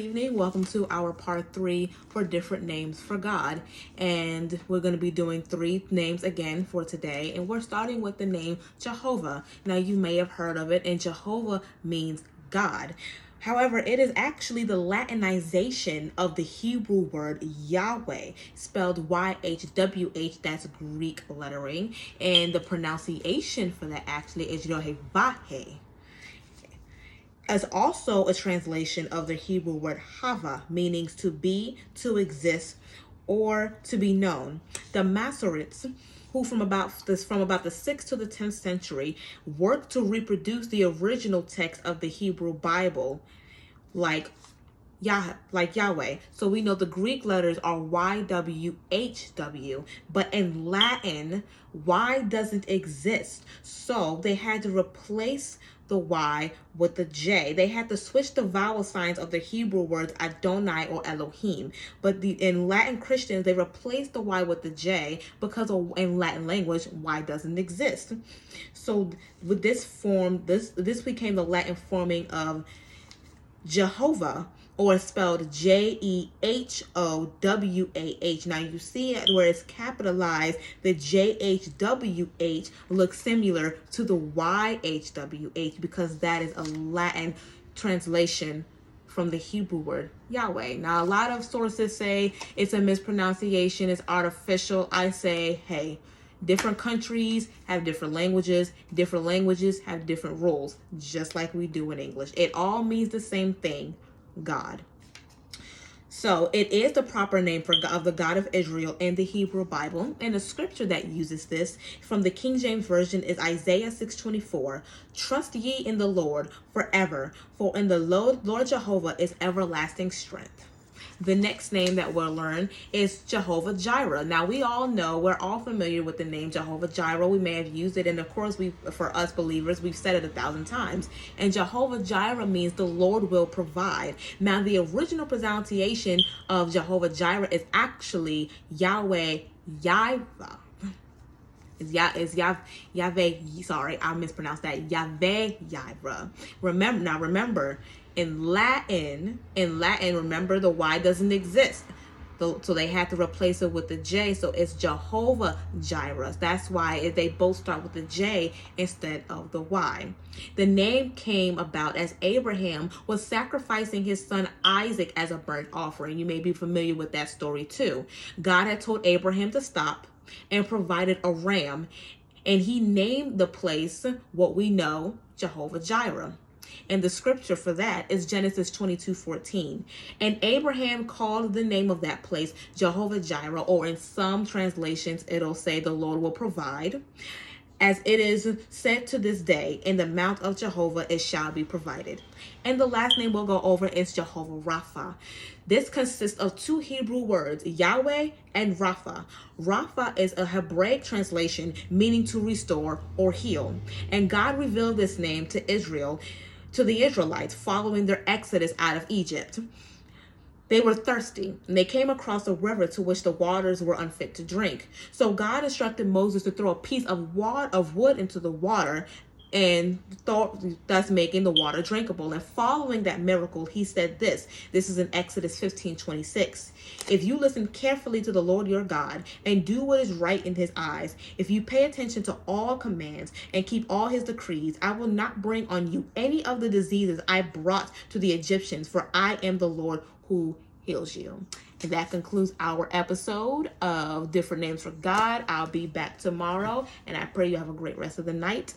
Evening, welcome to our part 3 for different names for God, and we're going to be doing 3 names again for today, and we're starting with the name Jehovah. Now you may have heard of it, and Jehovah means God. However, it is actually the Latinization of the Hebrew word Yahweh, spelled YHWH, that's Greek lettering, and the pronunciation for that actually is Jehovah. As also a translation of the Hebrew word hava, meaning to be, to exist, or to be known. The Masoretes, who from about the 6th to the 10th century, worked to reproduce the original text of the Hebrew Bible, like Yahweh. So we know the Greek letters are YWHW, but in Latin, Y doesn't exist. So they had to replace the Y with the J. They had to switch the vowel signs of the Hebrew words Adonai or Elohim. But in Latin Christians, they replaced the Y with the J because in Latin language, Y doesn't exist. So with this form, this became the Latin forming of Jehovah, or spelled Jehowah. Now you see it where it's capitalized, the JHWH looks similar to the YHWH because that is a Latin translation from the Hebrew word Yahweh. Now a lot of sources say it's a mispronunciation, it's artificial. I say, hey, different countries have different languages have different rules, just like we do in English. It all means the same thing, God. So it is the proper name of the God of Israel in the Hebrew Bible, and the scripture that uses this from the King James Version is Isaiah 6:24. Trust ye in the Lord forever, for in the Lord Jehovah is everlasting strength. The next name that we'll learn is Jehovah Jireh. Now, we're all familiar with the name Jehovah Jireh. We may have used it, and of course, for us believers, we've said it 1,000 times. And Jehovah Jireh means the Lord will provide. Now, the original pronunciation of Jehovah Jireh is actually Yahweh Jireh. Yahweh, sorry, I mispronounced that. Yahweh Jireh. Remember, in Latin, remember the Y doesn't exist. So they had to replace it with the J. So it's Jehovah Jireh. That's why they both start with the J instead of the Y. The name came about as Abraham was sacrificing his son Isaac as a burnt offering. You may be familiar with that story too. God had told Abraham to stop and provided a ram, and he named the place what we know Jehovah Jireh. And the scripture for that is Genesis 22:14. And Abraham called the name of that place Jehovah Jireh, or in some translations, it'll say the Lord will provide. As it is said to this day, in the mount of Jehovah it shall be provided. And the last name we'll go over is Jehovah Rapha. This consists of 2 Hebrew words, Yahweh and Rapha. Rapha is a Hebraic translation meaning to restore or heal. And God revealed this name to the Israelites following their exodus out of Egypt. They were thirsty, and they came across a river to which the waters were unfit to drink. So God instructed Moses to throw a piece of wood into the water, and thus making the water drinkable. And following that miracle, he said this is in Exodus 15:26. If you listen carefully to the Lord your God and do what is right in his eyes, if you pay attention to all commands and keep all his decrees, I will not bring on you any of the diseases I brought to the Egyptians, for I am the Lord who heals you. And that concludes our episode of Different Names for God. I'll be back tomorrow, and I pray you have a great rest of the night.